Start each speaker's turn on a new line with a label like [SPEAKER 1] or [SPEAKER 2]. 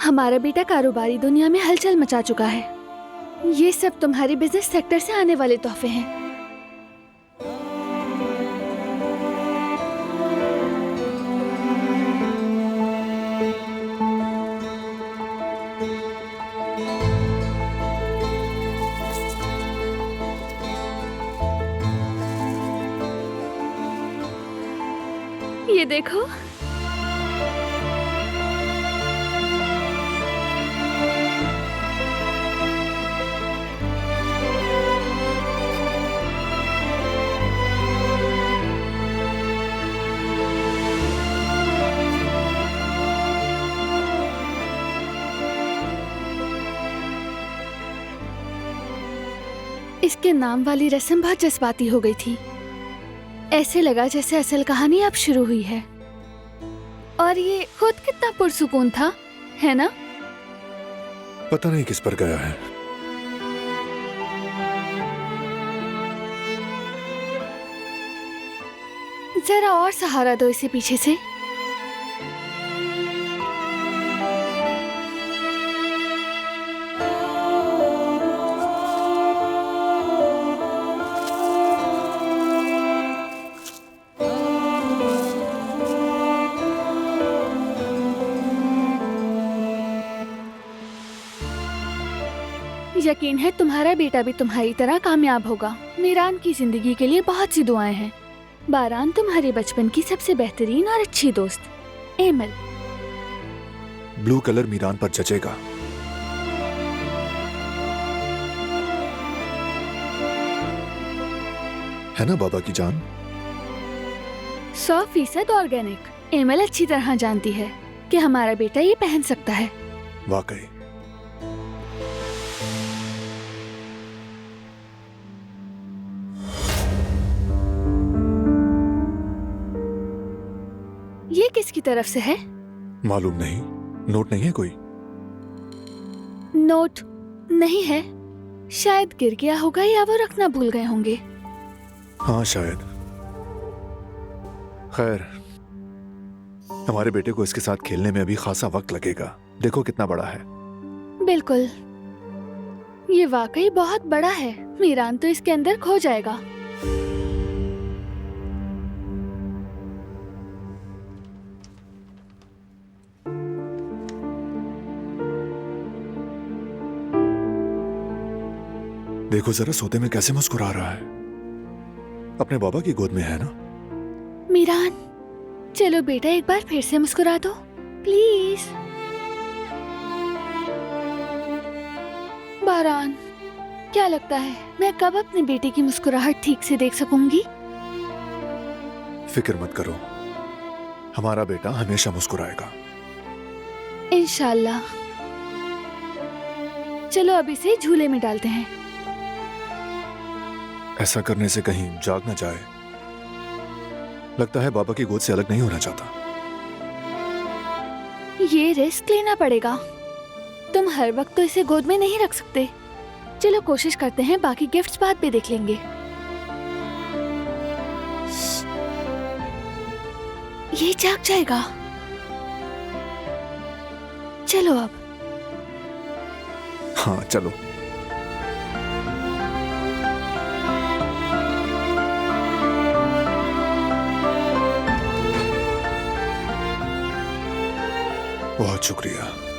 [SPEAKER 1] हमारा बेटा कारोबारी दुनिया में हलचल मचा चुका है। ये सब तुम्हारे बिजनेस सेक्टर से आने वाले तोहफे हैं। ये देखो, इसके नाम वाली रस्म बहुत जज्बाती हो गई थी। ऐसे लगा जैसे असल कहानी अब शुरू हुई है। और ये खुद कितना पुरसुकून था, है ना?
[SPEAKER 2] पता नहीं किस पर गया है।
[SPEAKER 1] जरा और सहारा दो इसे पीछे से। यकीन है तुम्हारा बेटा भी तुम्हारी तरह कामयाब होगा। मीरान की जिंदगी के लिए बहुत सी दुआएं हैं। बारान तुम्हारे बचपन की सबसे बेहतरीन और अच्छी दोस्त एमल।
[SPEAKER 2] ब्लू कलर मीरान पर जचेगा। है ना बाबा की जान?
[SPEAKER 1] 100% ऑर्गेनिक। एमल अच्छी तरह जानती है कि हमारा बेटा ये पहन सकता है।
[SPEAKER 2] वाकई।
[SPEAKER 1] ये किसकी तरफ से है?
[SPEAKER 2] मालूम नहीं। नोट नहीं है कोई?
[SPEAKER 1] नोट नहीं है। शायद गिर गया होगा या वो रखना भूल गए होंगे।
[SPEAKER 2] हाँ शायद। खैर, हमारे बेटे को इसके साथ खेलने में अभी खासा वक्त लगेगा। देखो कितना बड़ा है।
[SPEAKER 1] बिल्कुल, ये वाकई बहुत बड़ा है। मीरान तो इसके अंदर खो जाएगा।
[SPEAKER 2] देखो जरा सोते में कैसे मुस्कुरा रहा है। अपने बाबा की गोद में है ना?
[SPEAKER 1] मीरान, चलो बेटा एक बार फिर से मुस्कुरा दो प्लीज। बारान, क्या लगता है मैं कब अपने बेटे की मुस्कुराहट ठीक से देख सकूंगी?
[SPEAKER 2] फिक्र मत करो, हमारा बेटा हमेशा मुस्कुराएगा।
[SPEAKER 1] इंशाल्लाह। चलो अब इसे झूले में डालते हैं।
[SPEAKER 2] ऐसा करने से कहीं जाग न जाए। लगता है बाबा की गोद से अलग नहीं होना चाहता।
[SPEAKER 1] ये रिस्क लेना पड़ेगा। तुम हर वक्त तो इसे गोद में नहीं रख सकते। चलो कोशिश करते हैं, बाकी गिफ्ट्स बाद में देख लेंगे। ये जाग जाएगा। चलो अब।
[SPEAKER 2] हाँ चलो। बहुत शुक्रिया।